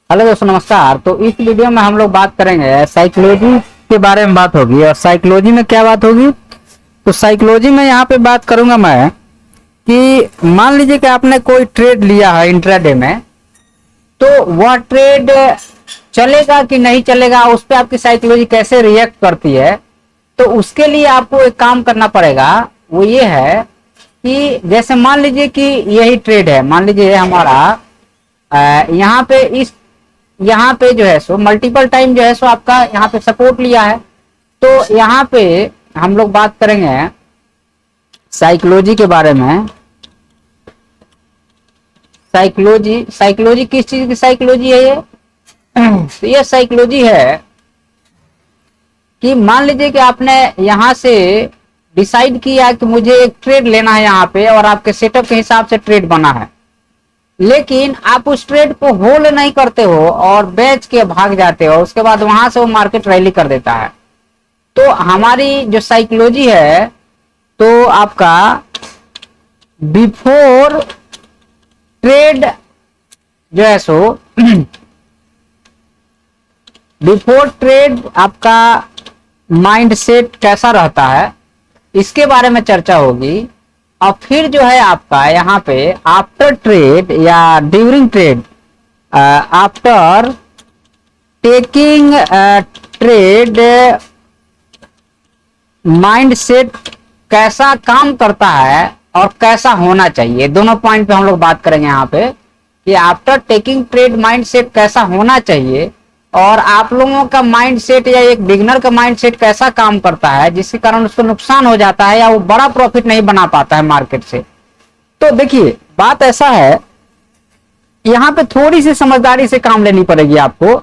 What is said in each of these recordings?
Hello दोस्तों, नमस्कार। तो इस वीडियो में हम लोग बात करेंगे साइकोलॉजी के बारे में। बात होगी और साइकोलॉजी में क्या बात होगी, तो साइकोलॉजी में यहाँ पे बात करूंगा मैं कि मान लीजिए कि आपने कोई ट्रेड लिया है इंट्राडे में, तो वह ट्रेड चलेगा कि नहीं चलेगा, उस पर आपकी साइकोलॉजी कैसे रिएक्ट करती है। तो उसके लिए आपको एक काम करना पड़ेगा, वो ये है कि जैसे मान लीजिए कि यही ट्रेड है, मान लीजिए हमारा यहाँ पे यहाँ पे जो है सो मल्टीपल टाइम जो है सो आपका यहाँ पे सपोर्ट लिया है। तो यहाँ पे हम लोग बात करेंगे साइकोलॉजी के बारे में। साइकोलॉजी किस चीज की साइकोलॉजी है ये? तो ये साइकोलॉजी है कि मान लीजिए कि आपने यहाँ से डिसाइड किया कि मुझे एक ट्रेड लेना है यहाँ पे, और आपके सेटअप के हिसाब से ट्रेड बना है, लेकिन आप उस ट्रेड को होल्ड नहीं करते हो और बेच के भाग जाते हो। उसके बाद वहां से वो मार्केट रैली कर देता है। तो हमारी जो साइकोलॉजी है, तो आपका बिफोर ट्रेड जो है सो बिफोर ट्रेड आपका माइंडसेट कैसा रहता है, इसके बारे में चर्चा होगी। और फिर जो है आपका यहाँ पे आफ्टर ट्रेड या during trade, after taking trade mindset कैसा काम करता है और कैसा होना चाहिए, दोनों पॉइंट पे हम लोग बात करेंगे यहाँ पे कि आफ्टर टेकिंग ट्रेड माइंडसेट कैसा होना चाहिए और आप लोगों का माइंडसेट या एक बिगनर का माइंडसेट कैसा काम करता है, जिसके कारण उसको नुकसान हो जाता है या वो बड़ा प्रॉफिट नहीं बना पाता है मार्केट से। तो देखिए, बात ऐसा है, यहाँ पे थोड़ी सी समझदारी से काम लेनी पड़ेगी आपको।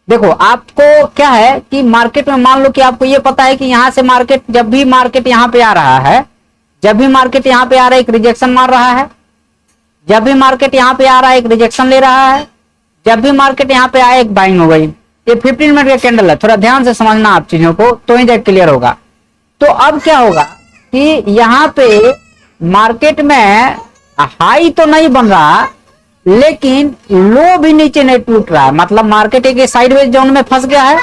देखो, आपको क्या है कि मार्केट में मान लो कि आपको ये पता है कि यहाँ से मार्केट, जब भी मार्केट यहाँ पे आ रहा है, जब भी मार्केट यहाँ पे आ रहा है एक रिजेक्शन मार रहा है, जब भी मार्केट यहाँ पे आ रहा है एक रिजेक्शन ले रहा है, जब भी मार्केट यहाँ पे आए एक बाइंग हो गई। ये 15 मिनट का कैंडल है, थोड़ा ध्यान से समझना आप चीजों को, तो ही जब क्लियर होगा। तो अब क्या होगा कि यहाँ पे मार्केट में हाई तो नहीं बन रहा, लेकिन लो भी नीचे नहीं टूट रहा है, मतलब मार्केट एक साइडवेज जोन में फंस गया है।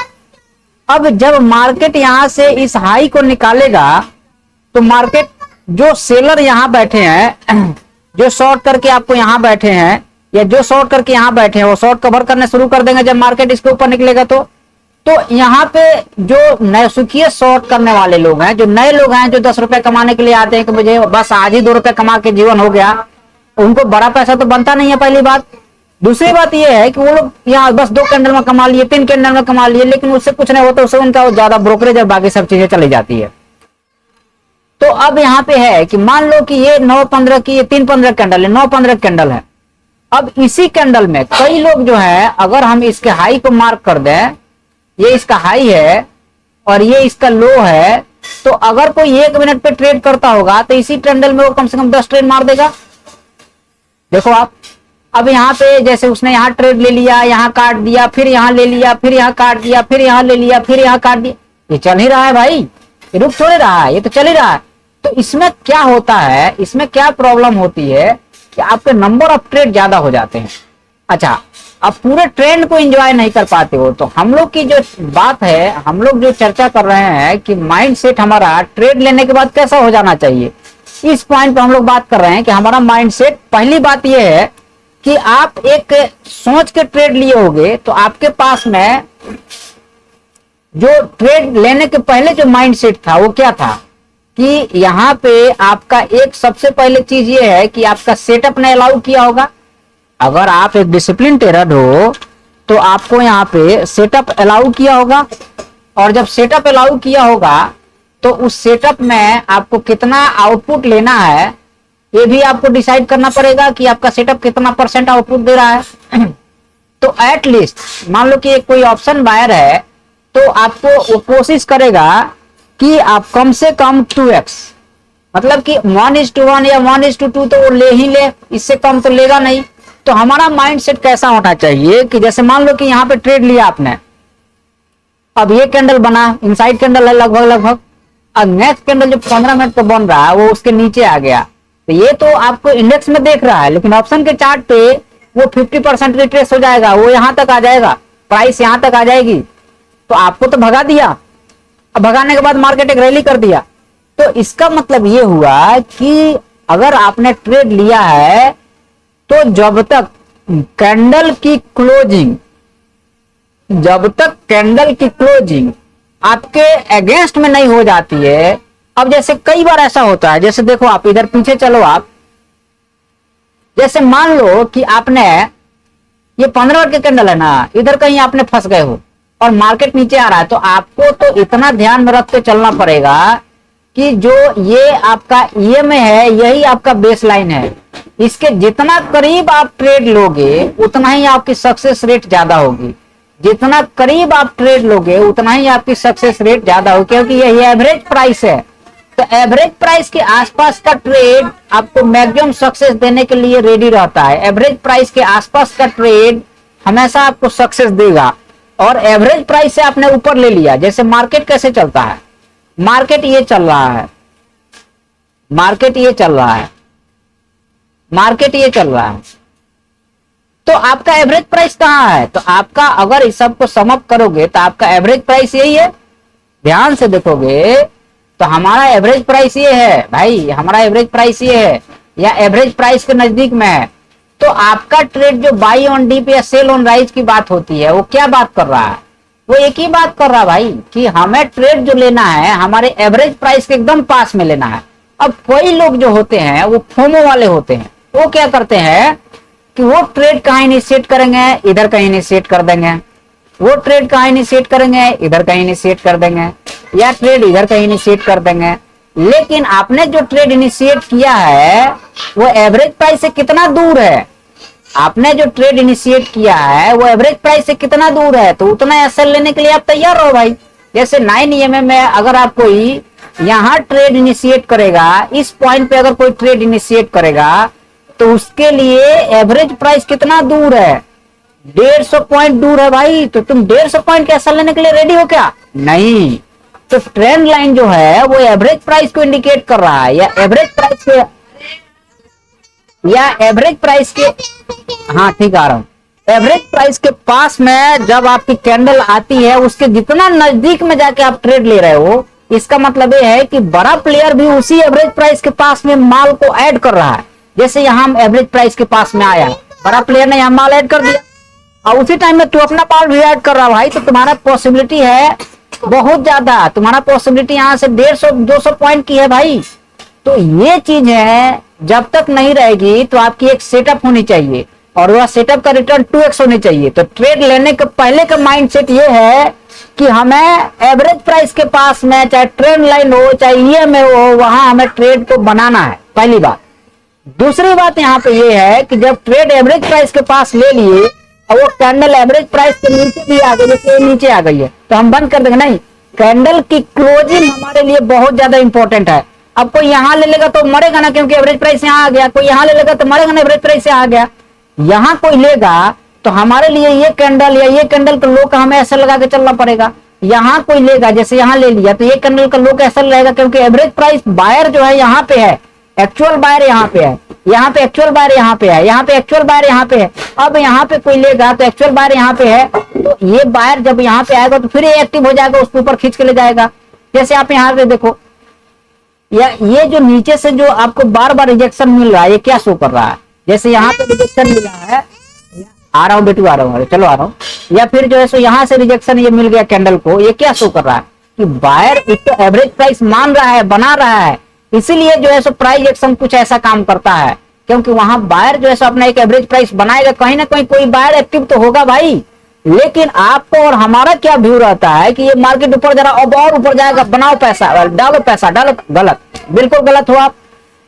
अब जब मार्केट यहाँ से इस हाई को निकालेगा, तो मार्केट जो सेलर यहाँ बैठे हैं, जो शॉर्ट करके आपको यहाँ बैठे हैं या जो शॉर्ट करके यहाँ बैठे हैं, वो शॉर्ट कवर करने शुरू कर देंगे जब मार्केट इसके ऊपर निकलेगा। तो यहाँ पे जो नौसिखिए शॉर्ट करने वाले लोग हैं, जो नए लोग हैं, जो 10 रुपए कमाने के लिए आते हैं कि मुझे बस आज ही 2 रुपए कमा के जीवन हो गया, उनको बड़ा पैसा तो बनता नहीं है, पहली बात। दूसरी बात यह है कि वो लोग यहाँ बस 2 कैंडल में कमा लिए, 3 कैंडल में कमा लिए, लेकिन उससे कुछ नहीं होता, उससे उनका ज्यादा ब्रोकरेज और बाकी सब चीजें चली जाती है। तो अब यहाँ पे है कि मान लो कि ये 9-15 की, ये 3-15 कैंडल है, 9-15 कैंडल है। अब इसी कैंडल में कई लोग जो है, अगर हम इसके हाई को मार्क कर दें, ये इसका हाई है और ये इसका लो है, तो अगर कोई 1 मिनट पे ट्रेड करता होगा तो इसी कैंडल में वो कम से कम 10 ट्रेड मार देगा। देखो आप, अब यहाँ पे जैसे उसने यहाँ ट्रेड ले लिया, यहाँ काट दिया, फिर यहाँ ले लिया, फिर यहाँ काट दिया, फिर यहाँ ले लिया, फिर यहाँ काट दिया, ये चल ही रहा है भाई, ये रुक थोड़ी रहा है, ये तो चल ही रहा है। तो इसमें क्या होता है, इसमें क्या प्रॉब्लम होती है कि आपके नंबर ऑफ ट्रेड ज्यादा हो जाते हैं। अच्छा, अब पूरे ट्रेंड को एंजॉय नहीं कर पाते हो। तो हम लोग की जो बात है, हम लोग जो चर्चा कर रहे हैं कि माइंडसेट हमारा ट्रेड लेने के बाद कैसा हो जाना चाहिए, इस पॉइंट पे हम लोग बात कर रहे हैं कि हमारा माइंडसेट, पहली बात यह है कि आप एक सोच के ट्रेड लिए होगे, तो आपके पास में जो ट्रेड लेने के पहले जो माइंडसेट था वो क्या था कि यहाँ पे आपका एक सबसे पहले चीज ये है कि आपका सेटअप ने अलाउ किया होगा। अगर आप एक डिसिप्लिन ट्रेडर हो तो आपको यहाँ पे सेटअप अलाउ किया होगा, और जब सेटअप अलाउ किया होगा तो उस सेटअप में आपको कितना आउटपुट लेना है ये भी आपको डिसाइड करना पड़ेगा कि आपका सेटअप कितना % आउटपुट दे रहा है। तो एटलीस्ट मान लो कि एक कोई ऑप्शन बायर है, तो आपको वो कोशिश करेगा कि आप कम से कम 2x, मतलब कि 1:1 या 1:2 तो वो ले ही ले, इससे कम तो लेगा नहीं। तो हमारा माइंडसेट कैसा होना चाहिए कि जैसे मान लो कि यहाँ पे ट्रेड लिया आपने, अब ये कैंडल बना, इनसाइड कैंडल है लगभग, अब नेक्स्ट कैंडल जो 15 मिनट पे बन रहा है वो उसके नीचे आ गया, तो ये तो आपको इंडेक्स में देख रहा है, लेकिन ऑप्शन के चार्ट पे वो 50% रिट्रेस हो जाएगा, वो यहां तक आ जाएगा, प्राइस यहां तक आ जाएगी, तो आपको तो भगा दिया। अब भगाने के बाद मार्केट एक रैली कर दिया। तो इसका मतलब ये हुआ कि अगर आपने ट्रेड लिया है तो जब तक कैंडल की क्लोजिंग, जब तक कैंडल की क्लोजिंग आपके अगेंस्ट में नहीं हो जाती है। अब जैसे कई बार ऐसा होता है, जैसे देखो आप इधर पीछे चलो, आप जैसे मान लो कि आपने ये 15 के कैंडल है ना, इधर कहीं आपने फंस गए हो और मार्केट नीचे आ रहा है, तो आपको तो इतना ध्यान में रख के चलना पड़ेगा कि जो ये आपका ईएमए है यही आपका बेस लाइन है। इसके जितना करीब आप ट्रेड लोगे उतना ही आपकी सक्सेस रेट ज्यादा होगी, जितना करीब आप ट्रेड लोगे उतना ही आपकी सक्सेस रेट ज्यादा होगी, क्योंकि यही एवरेज प्राइस है। तो एवरेज प्राइस के आसपास का ट्रेड आपको मैक्सिमम सक्सेस देने के लिए रेडी रहता है। एवरेज प्राइस के आसपास का ट्रेड हमेशा आपको सक्सेस देगा। और एवरेज प्राइस से आपने ऊपर ले लिया, जैसे मार्केट कैसे चलता है, मार्केट ये चल रहा है, मार्केट ये चल रहा है, मार्केट ये चल रहा है, तो आपका एवरेज प्राइस कहां है? तो आपका अगर इस सब को सम अप करोगे तो आपका एवरेज प्राइस यही है। ध्यान से देखोगे तो हमारा एवरेज प्राइस ये है भाई, हमारा एवरेज प्राइस ये है या एवरेज प्राइस के नजदीक में है। तो आपका ट्रेड जो बाई ऑन डीप या सेल ऑन राइज की बात होती है, वो क्या बात कर रहा है? वो एक ही बात कर रहा है भाई कि हमें ट्रेड जो लेना है हमारे एवरेज प्राइस के एकदम पास में लेना है। अब कोई लोग जो होते हैं वो फोमो वाले होते हैं, वो क्या करते हैं कि वो ट्रेड कहाँ इनिशिएट करेंगे, इधर कहीं इनिशिएट कर देंगे, वो ट्रेड कहाँ इनिशिएट करेंगे, इधर कहीं इनिशिएट कर देंगे, या ट्रेड इधर कहीं इनिशिएट कर देंगे। लेकिन आपने जो ट्रेड इनिशिएट किया है वो एवरेज प्राइस से कितना दूर है? आपने जो ट्रेड इनिशिएट किया है वो एवरेज प्राइस से कितना दूर है? तो उतना एसएल लेने के लिए आप तैयार रहो भाई। जैसे 9 EMA में अगर आप कोई यहाँ ट्रेड इनिशिएट करेगा, इस पॉइंट पे अगर कोई ट्रेड इनिशिएट करेगा तो उसके लिए एवरेज प्राइस कितना दूर है? 150 पॉइंट दूर है भाई। तो तुम 150 पॉइंट के एसएल लेने के लिए रेडी हो क्या? नहीं। तो ट्रेंड लाइन जो है वो एवरेज प्राइस को इंडिकेट कर रहा है, या एवरेज प्राइस के, या एवरेज प्राइस के, हाँ ठीक आ रहा हूं, एवरेज प्राइस के पास में जब आपकी कैंडल आती है उसके जितना नजदीक में जाके आप ट्रेड ले रहे हो, इसका मतलब ये है कि बड़ा प्लेयर भी उसी एवरेज प्राइस के पास में माल को ऐड कर रहा है। जैसे यहाँ एवरेज प्राइस के पास में आया, बड़ा प्लेयर ने यहाँ माल ऐड कर दिया और उसी टाइम में तू अपना माल भी ऐड कर रहा है भाई, तो तुम्हारा पॉसिबिलिटी है बहुत ज्यादा, तुम्हारा पॉसिबिलिटी यहाँ से 150-200 पॉइंट की है भाई। तो ये चीज है, जब तक नहीं रहेगी तो आपकी एक सेटअप होनी चाहिए और वह सेटअप का रिटर्न 2x होनी चाहिए। तो ट्रेड लेने के पहले का माइंडसेट ये है कि हमें एवरेज प्राइस के पास में, चाहे ट्रेंड लाइन हो चाहे ईएमए हो, वहां हमें ट्रेड को बनाना है, पहली बात। दूसरी बात यहाँ पे ये है कि जब ट्रेड एवरेज प्राइस के पास ले लिए और वो कैंडल एवरेज प्राइस के नीचे भी आ गई, जैसे नीचे आ गई है, तो हम बंद कर देंगे? नहीं, कैंडल की क्लोजिंग हमारे लिए बहुत ज्यादा इंपॉर्टेंट है। अब कोई यहाँ ले लेगा तो मरेगा ना, क्योंकि एवरेज प्राइस यहाँ आ गया, कोई यहाँ ले लेगा तो मरेगा ना, एवरेज प्राइस यहाँ आ गया। यहाँ कोई लेगा तो हमारे लिए ये कैंडल या ये कैंडल का लो का हमें ऐसा लगा के चलना पड़ेगा। यहाँ कोई लेगा, जैसे यहाँ ले लिया तो ये कैंडल का लो कैसा रहेगा, क्योंकि एवरेज प्राइस बायर जो है यहाँ पे है, एक्चुअल बायर यहाँ पे है, यहाँ पे एक्चुअल बायर यहाँ पे है, यहाँ पे एक्चुअल बायर यहाँ पे है। अब यहाँ पे कोई लेगा तो एक्चुअल बायर यहाँ पे है, तो ये बायर जब यहाँ पे आएगा तो फिर ये एक्टिव हो जाएगा, उसके ऊपर खींच के ले जाएगा। जैसे आप यहाँ पे देखो, या ये जो नीचे से जो आपको बार बार रिजेक्शन मिल रहा है, ये क्या शो कर रहा है? जैसे यहाँ पे रिजेक्शन मिला है, आ रहा हूँ बेटू, आ रहा हूँ, चलो आ रहा हूँ, या फिर जो है सो यहाँ से रिजेक्शन ये मिल गया कैंडल को, ये क्या शो कर रहा है कि बायर एक तो एवरेज प्राइस मान रहा है, बना रहा है, इसीलिए जो है सो प्राइस एक्शन कुछ ऐसा काम करता है, क्योंकि वहां बायर जो है सो अपना एक एवरेज प्राइस बनाएगा, कहीं ना कहीं कोई बायर एक्टिव तो होगा भाई। लेकिन आपको और हमारा क्या व्यू रहता है कि ये मार्केट ऊपर जा रहा, अब और ऊपर जाएगा, बनाओ पैसा, डालो पैसा, डालो। गलत, बिल्कुल गलत हो आप।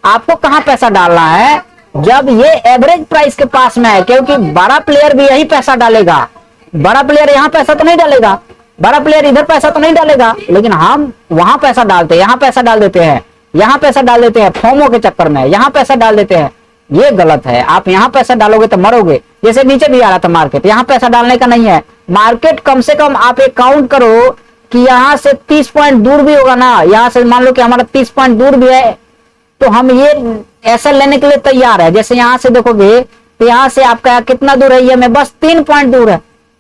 आपको कहां पैसा डालना है? जब ये एवरेज प्राइस के पास में है, क्योंकि बड़ा प्लेयर भी यही पैसा डालेगा। बड़ा प्लेयर यहाँ पैसा तो नहीं डालेगा, बड़ा प्लेयर इधर पैसा तो नहीं डालेगा, लेकिन हम वहां पैसा डालते हैं, यहाँ पैसा डाल देते हैं, यहाँ पैसा डाल देते हैं, फोमो के चक्कर में यहाँ पैसा डाल देते हैं। ये गलत है। आप यहाँ पैसा डालोगे तो मरोगे। जैसे नीचे भी आ रहा था मार्केट, यहाँ पैसा डालने का नहीं है। मार्केट कम से कम आप एक काउंट करो कि यहाँ से 30 पॉइंट दूर भी होगा ना, यहाँ से मान लो कि हमारा 30 पॉइंट दूर भी है, तो हम ये ऐसा लेने के लिए तैयार है। जैसे यहाँ से देखोगे तो यहाँ से आपका कितना दूर है, EMA बस 3 पॉइंट दूर है।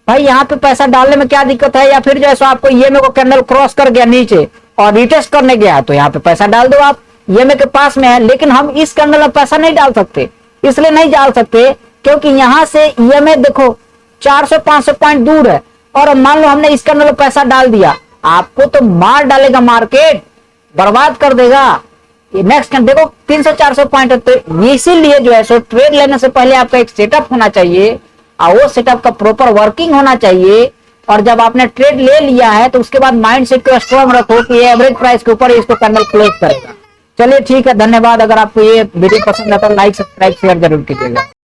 भाई यहाँ पे पैसा डालने में क्या दिक्कत है, या फिर जैसे आपको EMA को कैंडल क्रॉस कर गया नीचे और रिटेस्ट करने गया तो यहाँ पे पैसा डाल दो आप, EMA के पास में है। लेकिन हम इस कैंडल में पैसा नहीं डाल सकते, इसलिए नहीं डाल सकते क्योंकि यहाँ से EMA देखो 400-500 पॉइंट दूर है, और मान लो हमने इस कैंडल में पैसा डाल दिया, आपको तो मार डालेगा, मार्केट बर्बाद कर देगा। ये नेक्स्ट देखो 300-400 पॉइंट है, तो इसीलिए जो है सो ट्रेड लेने से पहले आपका एक सेटअप होना चाहिए, और वो सेटअप का प्रॉपर वर्किंग होना चाहिए। और जब आपने ट्रेड ले लिया है तो उसके बाद माइंड सेट को स्ट्रांग रखो कि एवरेज प्राइस के ऊपर इसको कैंडल क्लोज करेगा। चलिए ठीक है, धन्यवाद। अगर आपको ये वीडियो पसंद आता है लाइक सब्सक्राइब शेयर जरूर कीजिएगा।